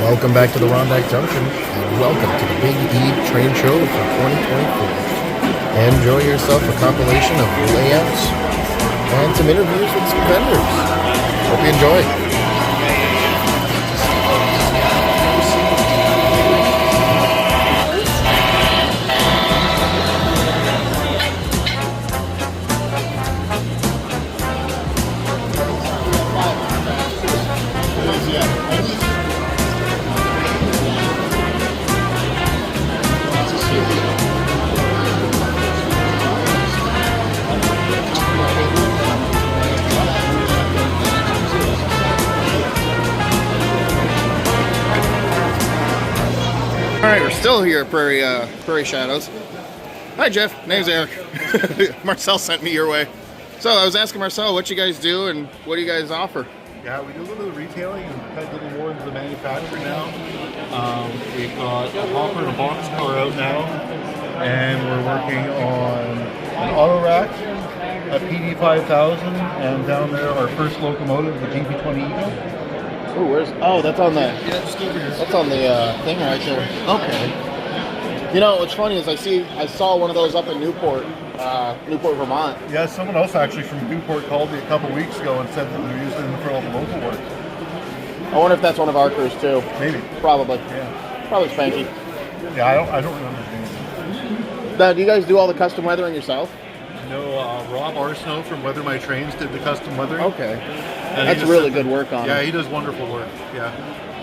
Welcome back to the Rondack Junction, and welcome to the Big E Train Show for 2024. Enjoy yourself a compilation of layouts and some interviews with some vendors. Hope you enjoy. All right, we're still here at Prairie Shadows. Hi, Jeff. Name's Eric. Marcel sent me your way. So I was asking Marcel what you guys do and what do you guys offer? Yeah, we do a little bit of retailing and head a little more into the manufacturing now. We've got a hopper and a box car out now, and we're working on an auto rack, a PD 5000, and down there our first locomotive, the GP20 Eagle. Oh, that's on the. Yeah, just over here. That's on the thing right there. Okay. You know what's funny is I saw one of those up in Newport, Vermont. Yeah, someone else actually from Newport called me a couple weeks ago and said that they're using them for all the local work. I wonder if that's one of our crews too. Maybe. Probably. Yeah. Probably Spanky. Yeah, I don't remember his name. Now, do you guys do all the custom weathering yourself? No, Rob Arsenault from Weather My Trains did the custom weathering. Okay. And That's really good work on Yeah, it. he does wonderful work. Yeah.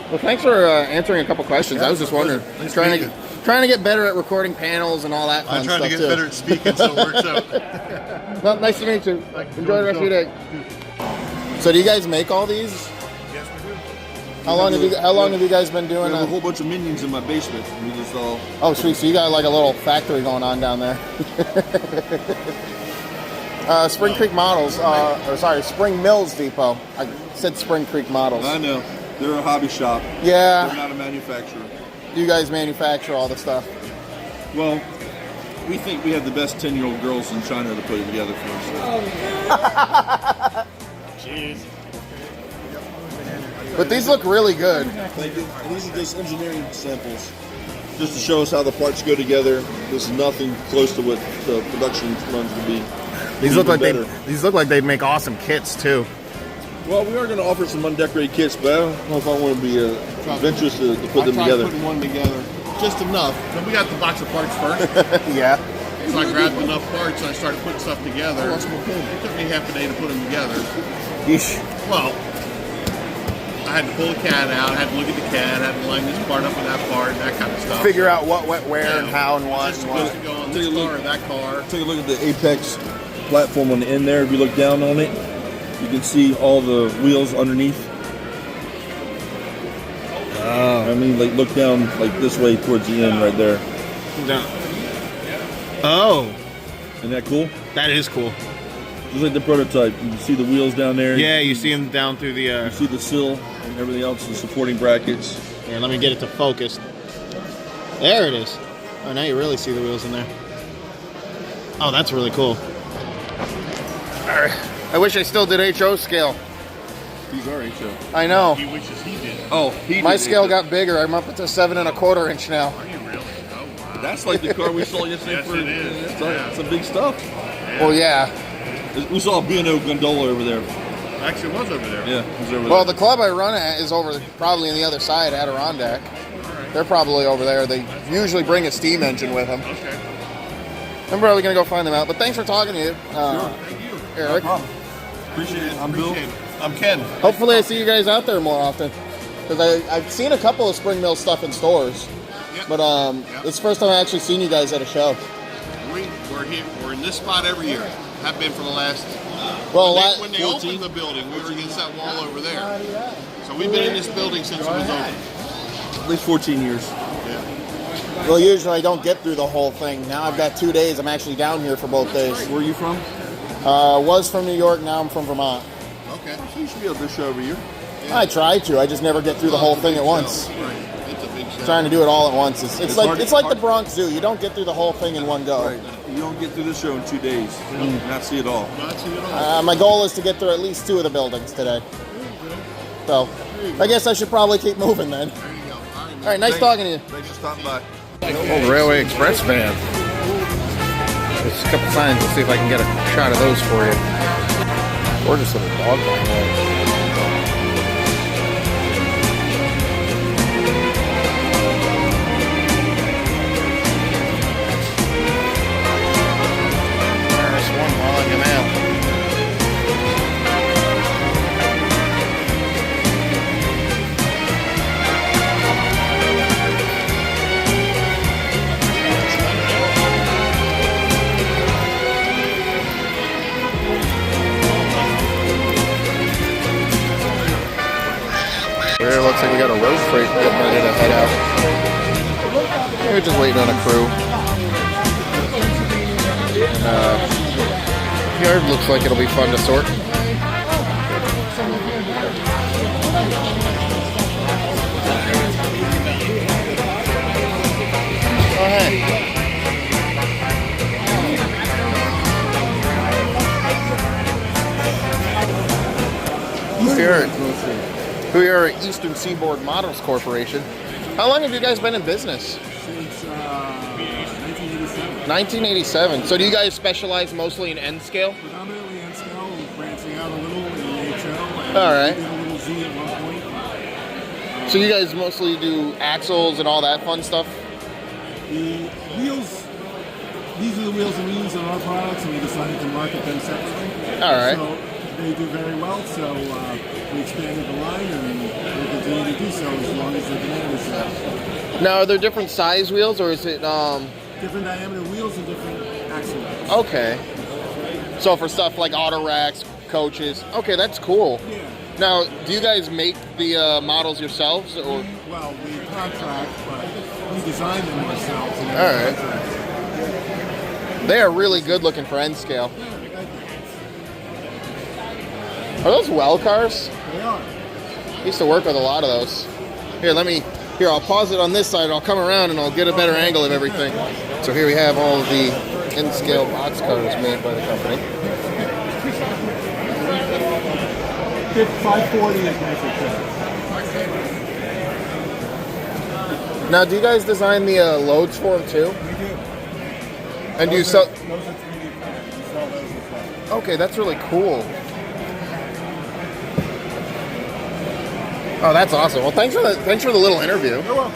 Well, thanks for answering a couple questions. Yeah, I was just wondering. nice trying meeting to get better at recording panels and all that fun I'm stuff trying to get too. better at speaking, so it works out. Well, nice to meet you. Enjoy the rest of your day. So, do you guys make all these? Yes, we do. How long have you guys been doing I have a that? whole bunch of minions in my basement. We just all. Oh, sweet. So you got like a little factory going on down there. Spring Creek Models, Spring Mills Depot. I said Spring Creek Models. I know. They're a hobby shop. Yeah. They're not a manufacturer. You guys manufacture all the stuff. Well, we think we have the best 10-year-old girls in China to put it together for us. Jeez. But these look really good. Thank you. And these are just engineering samples. Just to show us how the parts go together. This is nothing close to what the production runs will be. These look like they make awesome kits too. Well, we are going to offer some undecorated kits, but I don't know if I want to be adventurous to put them together. Putting one together, just enough. Then we got the box of parts first. Yeah. So I grabbed enough parts and I started putting stuff together. It took me half a day to put them together. Yeesh. Well, I had to pull the CAD out, I had to look at the CAD, I had to line this part up with that part, that kind of stuff. Figure out what went where and how and what. This is supposed to go on this car or that car. Take a look at the Apex platform on the end there. If you look down on it, you can see all the wheels underneath. I mean, like look down like this way towards the end right there. Oh, Isn't that cool? that is cool. Just like the prototype. You can see the wheels down there. Yeah, you see them down through the. You see the sill and everything else, the supporting brackets. Here, let me get it to focus. There it is. Oh, now you really see the wheels in there. Oh, that's really cool. I wish I still did HO scale. These are HO. I know. He wishes he did. Oh, My scale got bigger. I'm up to 7 1/4 inch now. Are you really? Oh, wow. That's like the car we saw yesterday. Yes, it is. It's some big stuff. Well, yeah. We saw a B&O gondola over there. Actually, it was over there. Yeah, it was over Well, there. the club I run at is over probably on the other side, Adirondack. They're probably over there. They usually bring a steam engine with them. Okay. I'm probably going to go find them out. But thanks for talking to you, Thank you. Eric. No problem. Appreciate it. I'm Bill. Appreciate it. I'm Ken. Hopefully I see you guys out there more often. Because I've seen a couple of Spring Mill stuff in stores. Yep. But it's the first time I've actually seen you guys at a show. We're here. We're in this spot every year. Have been for the last. Well, When they opened the building, we were against that wall over there. So we've been in this building since it was open. At least 14 years. well, usually I don't get through the whole thing. Now I've got 2 days. I'm actually down here for both days. Where are you from? Was from New York. Now I'm from Vermont. Okay. So you should be able to show every year. I try to. I just never get through the whole thing at once. Right. It's a big show. Trying to do it all at once. It's like hard- it's like the Bronx Zoo. You don't get through the whole thing in one go. Right. You don't get through this show in 2 days. Not see it all. Not too at all. My goal is to get through at least 2 of the buildings today. So I guess I should probably keep moving then. There you go. All right, nice talking to you. Thanks for stopping by. Old Railway Express van. There's a couple signs. Let's see if I can get a shot of those for you. Gorgeous little dog barn there. There's one hauling him out. Here, looks like we got a road freight getting ready to head out. We're just waiting on a crew. And, yard looks like it'll be fun to sort. Oh, hey. We are at Eastern Seaboard Models Corporation. How long have you guys been in business? Since 1987. 1987. So do you guys specialize mostly in N scale? Predominantly N scale, branching out a little in the HO. All right. We did a little Z at one point. So you guys mostly do axles and all that fun stuff? The wheels, these are the wheels that we use on our products, and we decided to market them separately. All right. So they do very well, so we expanded the line, and we'll continue to do so as long as the demand is there. Now, are there different size wheels, or is it, Different diameter wheels and different axle lengths. okay. So for stuff like auto racks, coaches, okay, that's cool. Yeah. Now, do you guys make the models yourselves, or? Well, we contract, but we design them ourselves. And All right. contract. They are really good looking for N scale. Are those well cars? They are. I used to work with a lot of those. Here, I'll pause it on this side. I'll come around and I'll get a better angle of everything. So here we have all of the N-scale box cars made by the company. 540 is metric. Now, do you guys design the loads for them too? We do. And do you sell? Those are 3D printed. We sell those as well. Okay, that's really cool. Oh, that's awesome. Well, thanks for the little interview. You're welcome.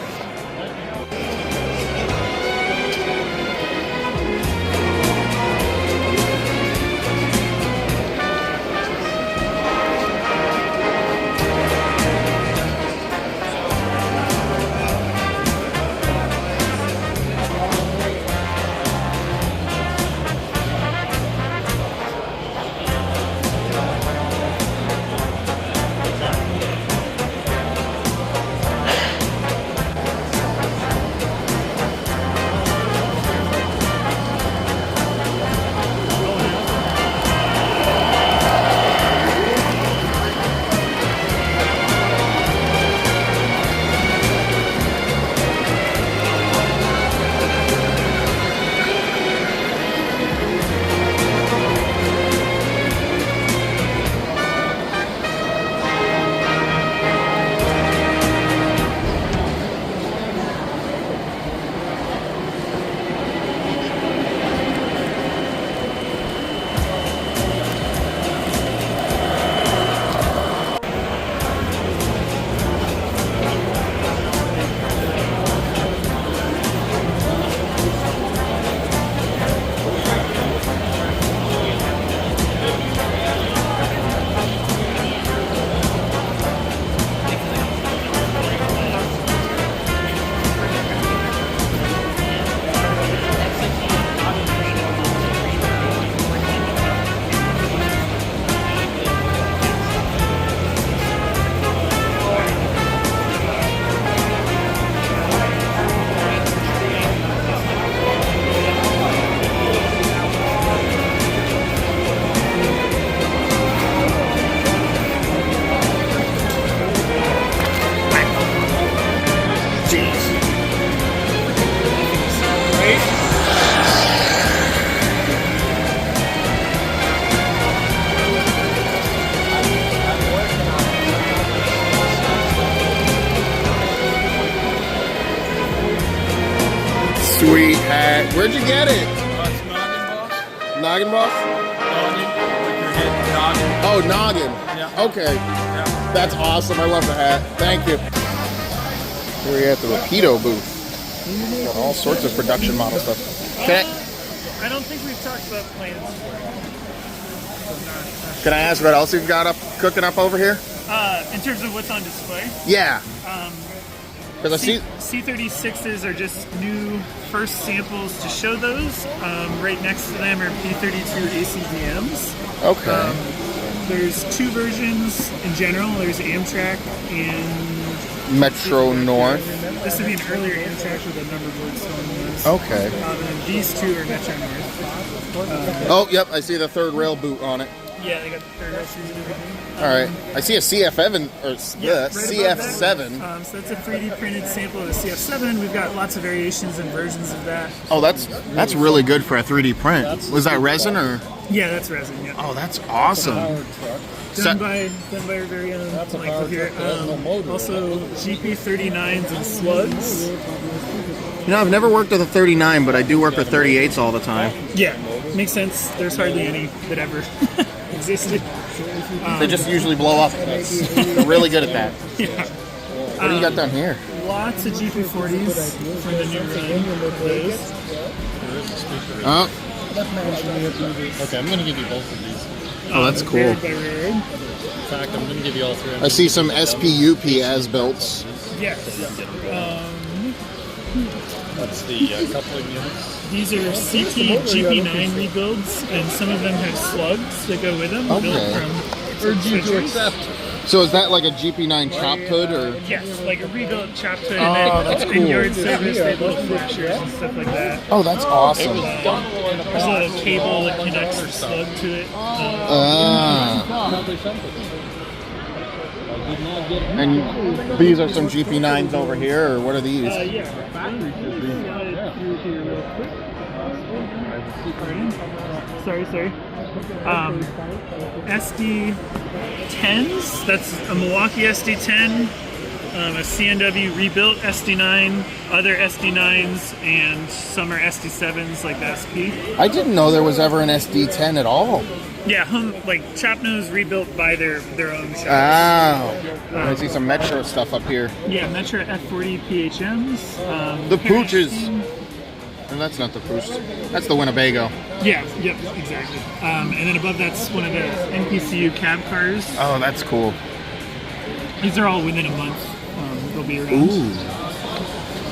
Sweet hat. Where'd you get it? Noggin box? Oh, noggin. Yeah. Okay. Yeah. That's awesome. I love the hat. Thank you. Here we're at the Rapido booth. Got all sorts of production model stuff. I don't think we've talked about plans. Can I ask what else you've got up cooking up over here? In terms of what's on display, Yeah. Because I see. C36s are just new first samples to show those. Right next to them are P32 ACDMs. Okay. There's two versions in general. There's Amtrak and Metro North. This would be an earlier Amtrak with a numberboard stone. Okay. And then these two are Metro North. Oh, yep. I see the third rail boot on it. Yeah, they got the third rail series and everything. All right. I see a CF7 or Yeah, CF7. So that's a 3D printed sample of the CF7. We've got lots of variations and versions of that. Oh, that's really good for a 3D print. Was that resin or? Yeah, that's resin. Yeah. Oh, that's awesome. Done by our very own Michael here. Also GP39s and slugs. You know, I've never worked with a 39, but I do work with 38s all the time. Yeah, makes sense. There's hardly any that ever existed. They just usually blow up. They're really good at that. Yeah. What do you got down here? Lots of GP40s for the new run. Oh, Okay, I'm going to give you both of these. oh, that's cool. Rared by Rared. In fact, I'm going to give you all three. I see some SPUP as belts. Yes. That's the coupling units. These are CT GP9 rebuilds, and some of them have slugs that go with them, built from Urge you to accept. So is that like a GP9 chopped hood or? yes, like a rebuilt chopped hood, Oh, and that's then cool. in yard service they have little flashers and stuff like that. Oh, that's awesome. There's a little cable that connects the slug to it. And these are some GP9s over here, or what are these? Yeah. Sorry. SD10s. That's a Milwaukee SD10, a CNW rebuilt SD9, other SD9s, and some are SD7s like the SP. I didn't know there was ever an SD10 at all. Yeah, like Chopnose rebuilt by their own shops. I see some Metro stuff up here. Yeah, Metro F40 PHMs. The Pooches. And that's not the Pooch. That's the Winnebago. Yeah, yep, exactly. And then above that's one of the NPCU cab cars. Oh, that's cool. These are all within a month. They'll be around. Ooh.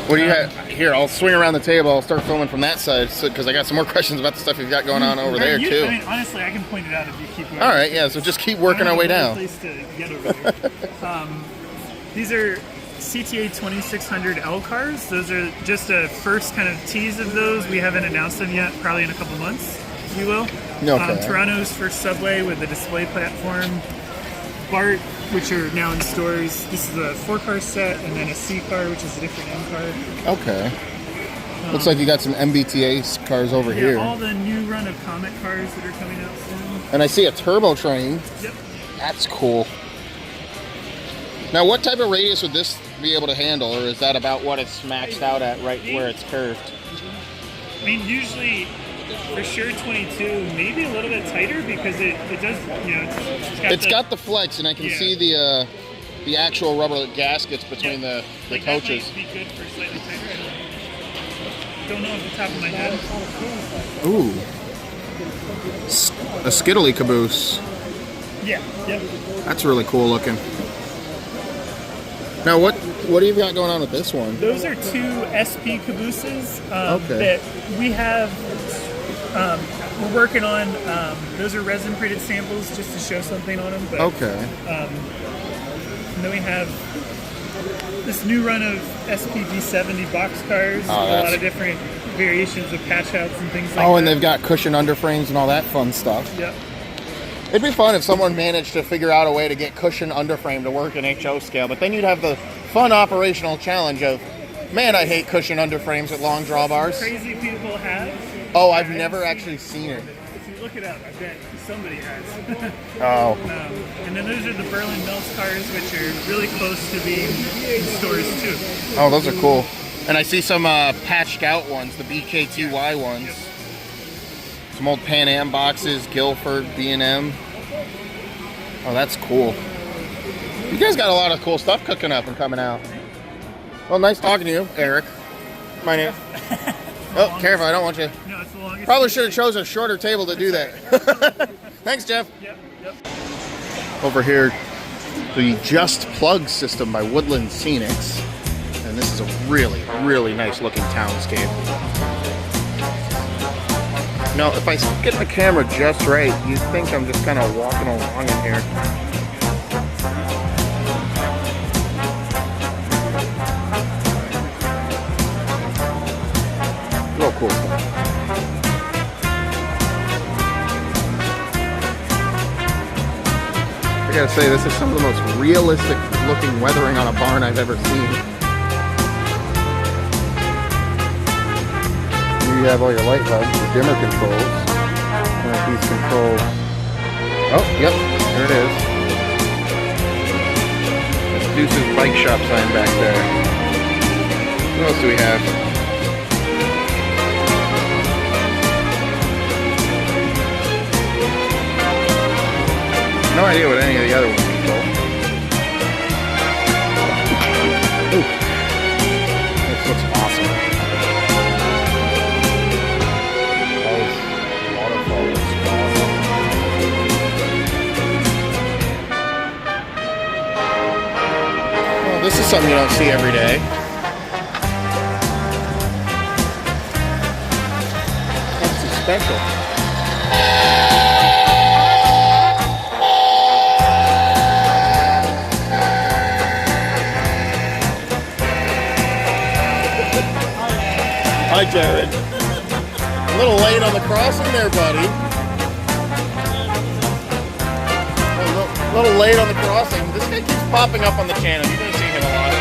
What do you have here? I'll swing around the table. I'll start filming from that side because I got some more questions about the stuff you've got going on over there too. I mean, honestly, I can point it out if you keep going. All right, yeah. So just keep working our way down. Place to get over here. These are CTA 2600 L cars. Those are just a first kind of tease of those. We haven't announced them yet. Probably in a couple months, we will. Okay. Toronto's first subway with the display platform. BART, which are now in stores. This is a 4-car set, and then a C car, which is a different M car. Okay. Looks like you got some MBTA cars over here. All the new run of Comet cars that are coming out soon. And I see a turbo train. Yep. That's cool. Now, what type of radius would this be able to handle, or is that about what it's maxed out at right where it's curved? I mean, usually, for sure 22, maybe a little bit tighter because it does, you know, it's got the flex, and I can see the actual rubber gaskets between the coaches. That might be good for slightly tighter. I don't know off the top of my head. Ooh. A skiddly caboose. Yeah, yep. That's really cool looking. Now, what do you got going on with this one? Those are two SP cabooses Okay. that we have. We're working on. Those are resin printed samples just to show something on them. But, Okay. And then we have this new run of SPG70 box cars with a lot of different variations of patch outs and things like that. Oh, and they've got cushion underframes and all that fun stuff. Yep. It'd be fun if someone managed to figure out a way to get cushion underframe to work in HO scale, but then you'd have the fun operational challenge of, man, I hate cushion underframes with long drawbars. Crazy people have. Oh, I've never actually seen it. If you look it up, I bet somebody has. Oh. And then those are the Berlin Mills cars, which are really close to being in stores too. Oh, those are cool. And I see some patched out ones, the BKTY ones. Some old Pan Am boxes, Guilford, B&M. Oh, that's cool. You guys got a lot of cool stuff cooking up and coming out. Well, nice talking to you, Eric. My name. Oh, careful, I don't want you. No, it's the longest. Probably should have chosen a shorter table to do that. Thanks, Jeff. Yep. Over here, the Just Plug system by Woodland Scenics. And this is a really, really nice looking townscape. Now, if I get the camera just right, you'd think I'm just kind of walking along in here. Real cool stuff. I gotta say, this is some of the most realistic looking weathering on a barn I've ever seen. Here you have all your light bulbs, the dimmer controls. And these controls. Oh, yep, there it is. That's Deuce's bike shop sign back there. What else do we have? No idea what any of the other ones control. Ooh. This looks awesome. Nice waterfall looks awesome. Well, this is something you don't see every day. That's special. Hi, Jared. A little late on the crossing there, buddy. A little late on the crossing. This guy keeps popping up on the channel. You're going to see him a lot.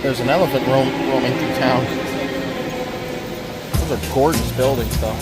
There's an elephant roaming through town. Those are gorgeous buildings, though.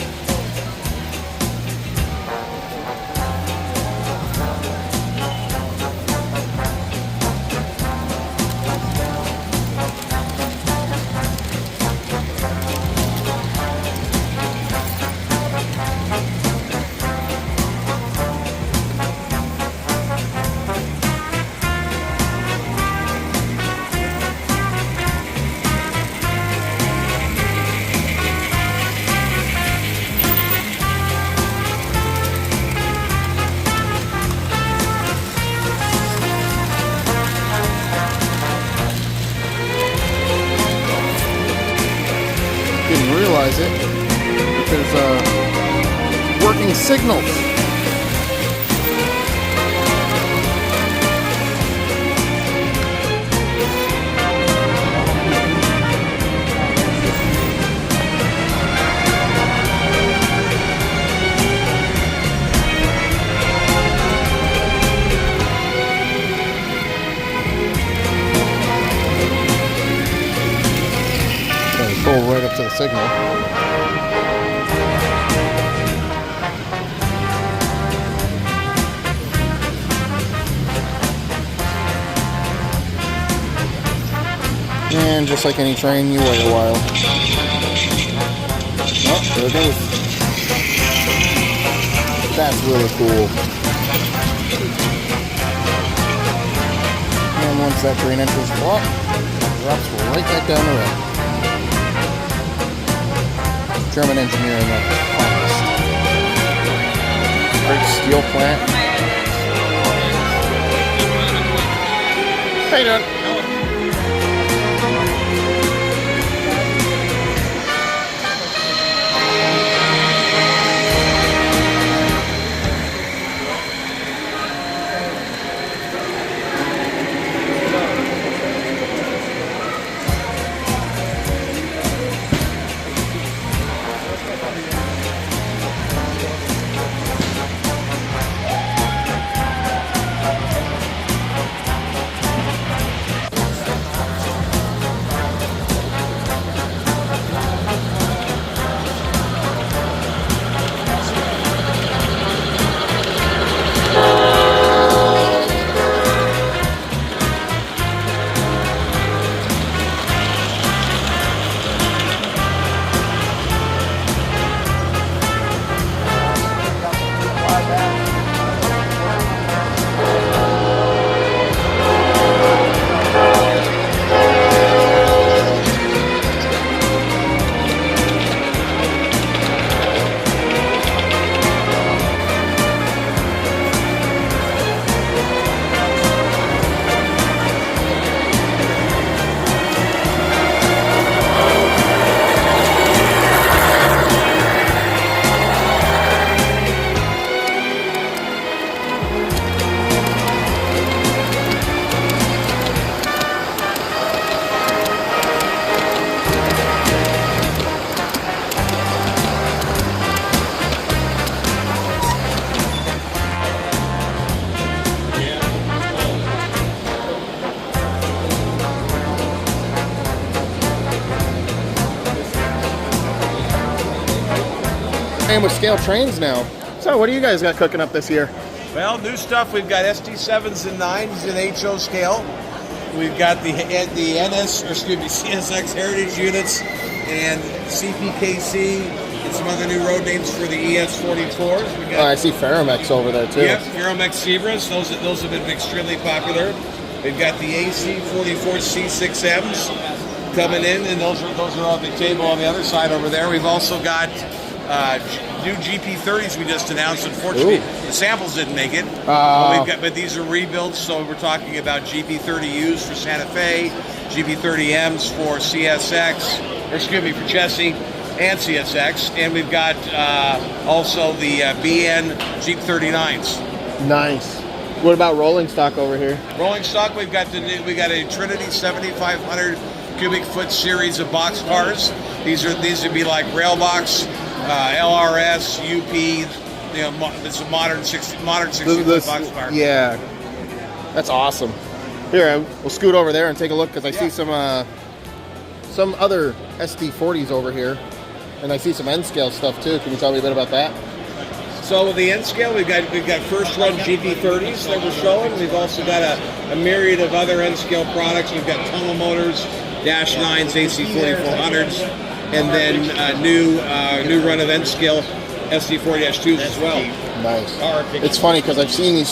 Didn't realize it because working signals. Pull right up to the signal. And just like any train, you wait a while. Oh, there it goes. That's really cool. And once that train enters the block, it drops right back down the road. German engineering at its finest. Great steel plant. How you doing? And with scale trains now. So what do you guys got cooking up this year? Well, new stuff. We've got SD7s and 9s in HO scale. We've got the CSX Heritage units and CPKC and some other new road names for the ES44s. We got, I see Ferromex over there too. Yep, Ferromex Zebras. Those have been extremely popular. We've got the AC44 C6Ms coming in, and those are on the table on the other side over there. We've also got new GP30s we just announced. Unfortunately, the samples didn't make it. But these are rebuilds, so we're talking about GP30Us for Santa Fe, GP30Ms for CSX, for Chessie and CSX, and we've got also the BN Jeep 39s. Nice. What about rolling stock over here? Rolling stock, we got a Trinity 7500 cubic foot series of box cars. These would be like Railbox, LRS, UP. It's a modern 60 foot box car. Yeah, that's awesome. Here, we'll scoot over there and take a look because I see some other SD40s over here, and I see some N scale stuff too. Can you tell me a bit about that? So with the N scale, we've got first run GP30s that we're showing. We've also got a myriad of other N scale products. We've got tunnel motors, Dash 9s, AC4400s, and then new run of N scale SD4-2s as well. Nice. It's funny because I've seen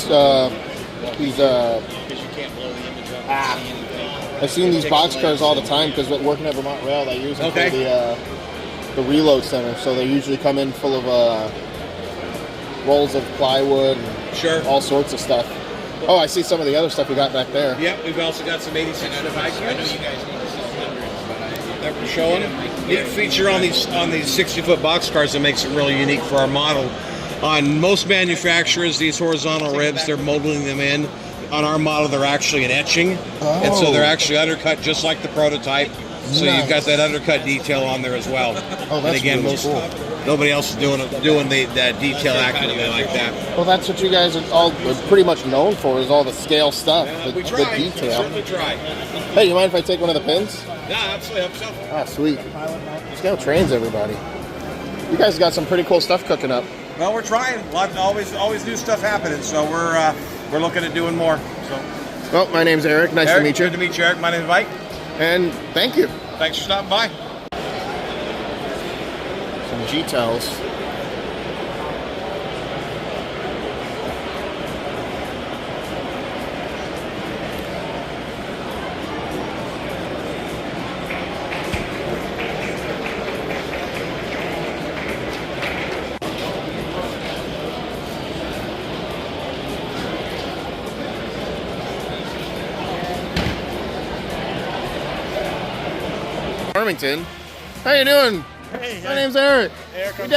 I've seen these box cars all the time because working at Vermont Rail, they use them for the reload center. So they usually come in full of rolls of plywood and all sorts of stuff. Oh, I see some of the other stuff we got back there. Yep, we've also got some 86 foot high cubes that we're showing. Neat feature on these 60-foot box cars that makes it really unique for our model. On most manufacturers, these horizontal ribs, they're molding them in. On our model, they're actually an etching, and so they're actually undercut just like the prototype. So you've got that undercut detail on there as well. Oh, that's and again, really cool. Nobody else is doing that detail accurately like that. Well, that's what you guys are all pretty much known for, is all the scale stuff, the detail. We certainly try. Hey, you mind if I take one of the pins? Yeah, absolutely. Help yourself. Ah, sweet. Scale trains, everybody. You guys got some pretty cool stuff cooking up. Well, we're trying. Always new stuff happening. So we're looking at doing more. So. Well, my name's Eric. Nice to meet you. Good to meet you, Eric. My name's Mike. And thank you. Thanks for stopping by. Some G-Tels. Farmington. How you doing? Hey, my name's Eric. Eric, I'm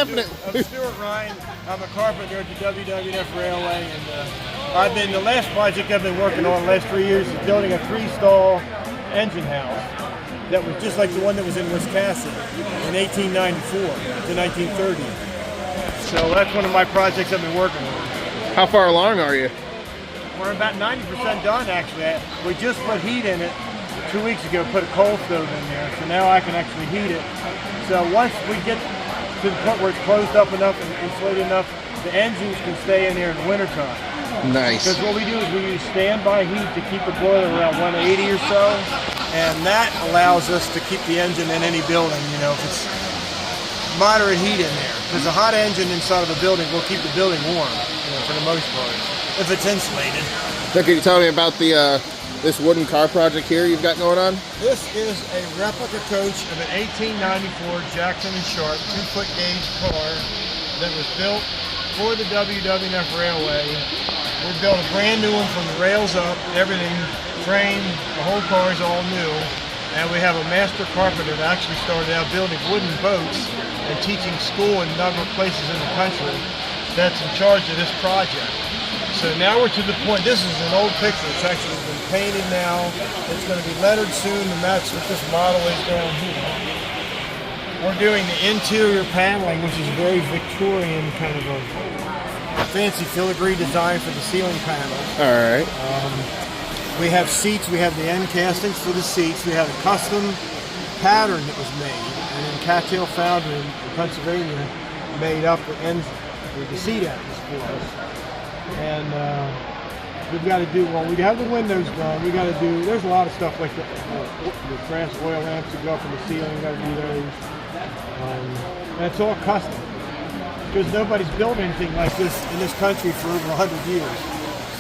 Stuart Ryan. I'm a carpenter at the WWF Railway, and the last project I've been working on the last 3 years is building a 3-stall engine house that was just like the one that was in Wiscasset in 1894 to 1930. So that's one of my projects I've been working on. How far along are you? We're about 90% done, actually. We just put heat in it 2 weeks ago, put a coal stove in there, so now I can actually heat it. So once we get to the point where it's closed up enough and insulated enough, the engines can stay in there in the wintertime. Nice. Because what we do is we use standby heat to keep the boiler around 180 or so, and that allows us to keep the engine in any building, if it's moderate heat in there. Because a hot engine inside of a building will keep the building warm, for the most part, if it's insulated. So can you tell me about this wooden car project here you've got going on? This is a replica coach of an 1894 Jackson & Sharp 2-foot gauge car that was built for the WWF Railway. We built a brand new one from the rails up, everything, frame, the whole car is all new. And we have a master carpenter that actually started out building wooden boats and teaching school in a number of places in the country that's in charge of this project. So now we're to the point, this is an old picture, it's actually been painted now. It's going to be lettered soon to match what this model is down here. We're doing the interior paneling, which is a very Victorian kind of a fancy filigree design for the ceiling panels. All right. We have seats, we have the end castings for the seats. We have a custom pattern that was made. And in Cattail Foundry in Pennsylvania, made up the ends, the seat ends for us. And we've got to do, well, we have the windows done. We got to do, there's a lot of stuff like the brass oil lamps that go up in the ceiling. We got to do those. And it's all custom because nobody's built anything like this in this country for over 100 years.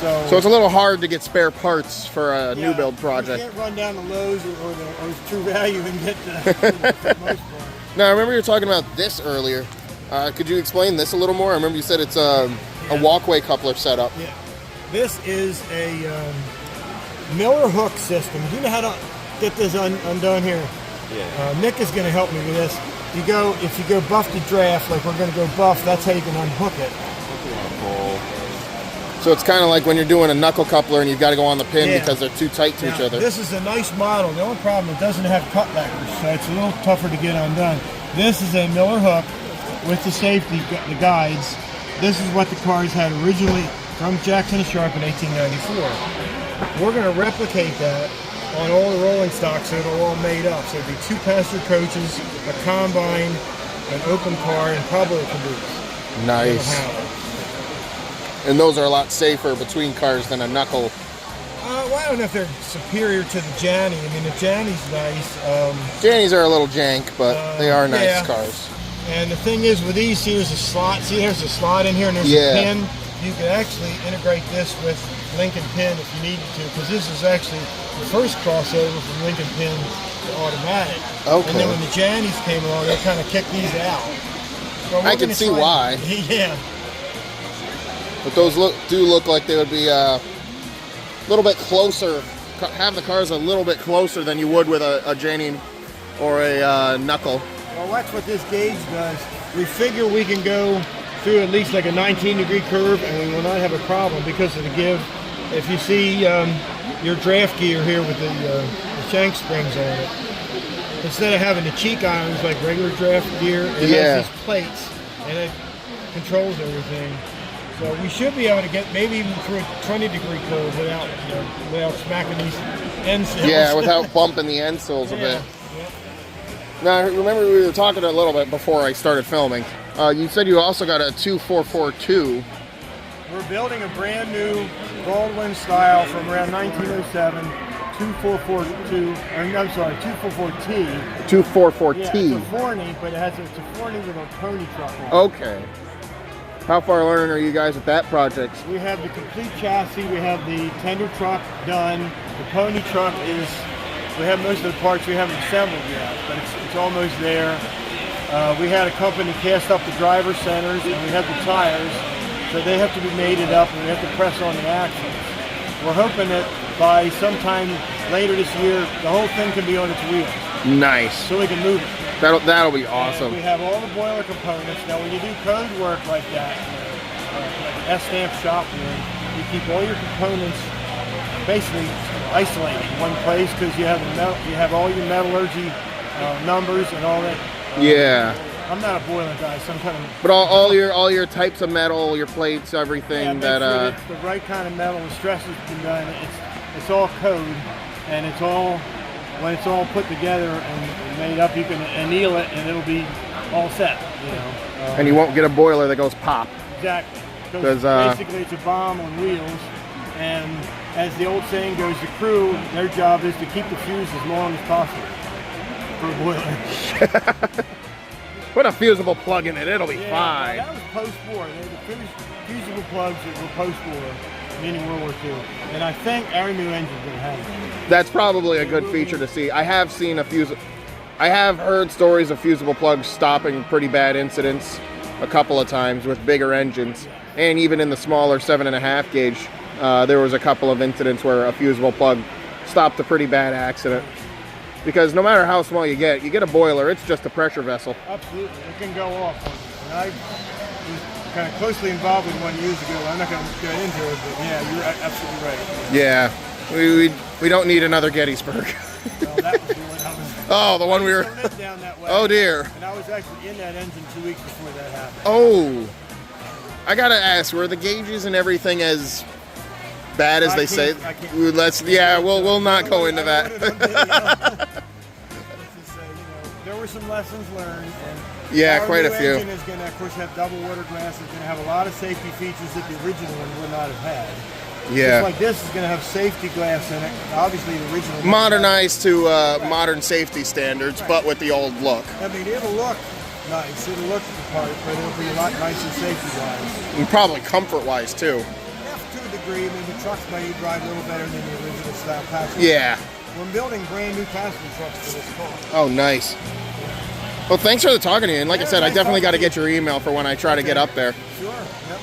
So it's a little hard to get spare parts for a new build project. You can't run down the Lowe's or True Value and get the most part. Now, I remember you were talking about this earlier. Could you explain this a little more? I remember you said it's a walkway coupler setup. Yeah. This is a Miller hook system. Do you know how to get this undone here? Yeah. Nick is going to help me with this. If you go buff to draft, like we're going to go buff, that's how you can unhook it. So it's kind of like when you're doing a knuckle coupler and you've got to go on the pin because they're too tight to each other. This is a nice model. The only problem, it doesn't have cutbackers, so it's a little tougher to get undone. This is a Miller hook with the safety, the guides. This is what the cars had originally from Jackson and Sharp in 1894. We're going to replicate that on all the rolling stock so they're all made up. So it'd be 2 passenger coaches, a combine, an open car, and probably a caboose. Nice. And those are a lot safer between cars than a knuckle. Well, I don't know if they're superior to the Janny. I mean, the Janny's nice. Jannies are a little jank, but they are nice cars. And the thing is, with these, see, there's a slot. See, there's a slot in here, and there's a pin. You can actually integrate this with Lincoln Pin if you needed to, because this is actually the first crossover from Lincoln Pin to automatic. Okay. And then when the Jannies came along, they kind of kicked these out. So I can see why. Yeah. But those do look like they would be a little bit closer, have the cars a little bit closer than you would with a Janny or a knuckle. Well, that's what this gauge does. We figure we can go through at least like a 19-degree curve and we will not have a problem because of the give. If you see your draft gear here with the shank springs on it, instead of having the cheek irons like regular draft gear, it has these plates and it controls everything. So we should be able to get maybe even through a 20-degree curve without smacking these end sills. Yeah, without bumping the end sills a bit. Now, remember we were talking a little bit before I started filming. You said you also got a 2442. We're building a brand new Baldwin style from around 1907, 2442. I'm sorry, 244T. 244T. Yeah, it's a Forney, but it's a Forney with a pony truck on it. Okay. How far along are you guys with that project? We have the complete chassis. We have the tender truck done. The pony truck is, we have most of the parts we haven't assembled yet, but it's almost there. We had a company cast up the driver centers and we have the tires, so they have to be mated up and we have to press on the axles. We're hoping that by sometime later this year, the whole thing can be on its wheels. Nice. So we can move it. That'll be awesome. And we have all the boiler components. Now, when you do code work like that, like an S-stamp shop room, you keep all your components basically isolated in one place because you have all your metallurgy numbers and all that. I'm not a boiler guy, so I'm kind of. But all your types of metal, your plates, everything that. It's the right kind of metal. The stress has been done. It's all code, and it's all. When it's all put together and made up, you can anneal it and it'll be all set, and you won't get a boiler that goes pop. Exactly. Because basically it's a bomb on wheels, and as the old saying goes, the crew, their job is to keep the fuse as long as possible for a boiler. Put a fusible plug in it, it'll be fine. That was post-war. The fusible plugs that were post-war, meaning World War II. And I think our new engine's going to have it. That's probably a good feature to see. I have seen I have heard stories of fusible plugs stopping pretty bad incidents a couple of times with bigger engines. And even in the smaller 7.5 gauge, there was a couple of incidents where a fusible plug stopped a pretty bad accident. Because no matter how small you get a boiler, it's just a pressure vessel. Absolutely, it can go off. And I was kind of closely involved with one years ago. I'm not going to get into it, but yeah, you're absolutely right. Yeah, we don't need another Gettysburg. Well, that was the one I was. Oh, the one we were. Down that way. Oh dear. And I was actually in that engine 2 weeks before that happened. Oh, I gotta ask, were the gauges and everything as bad as they say? We'll not go into that. There were were some lessons learned. And Yeah, our quite a new few. engine is going to, of course, have double water glass. It's going to have a lot of safety features that the original one would not have had. Yeah. Just like this is going to have safety glass in it. Obviously, the original one- Modernized to modern safety standards, but with the old look. I mean, it'll look nice. It'll look the part, but it'll be a lot nicer safety-wise. And probably comfort-wise, too. To a degree, I mean, the trucks may drive a little better than the original style passenger. Yeah. We're building brand new passenger trucks for this car. Oh, nice. Well, thanks for the talking to you. And like I said, I definitely got to get your email for when I try to get up there. Sure. Yep.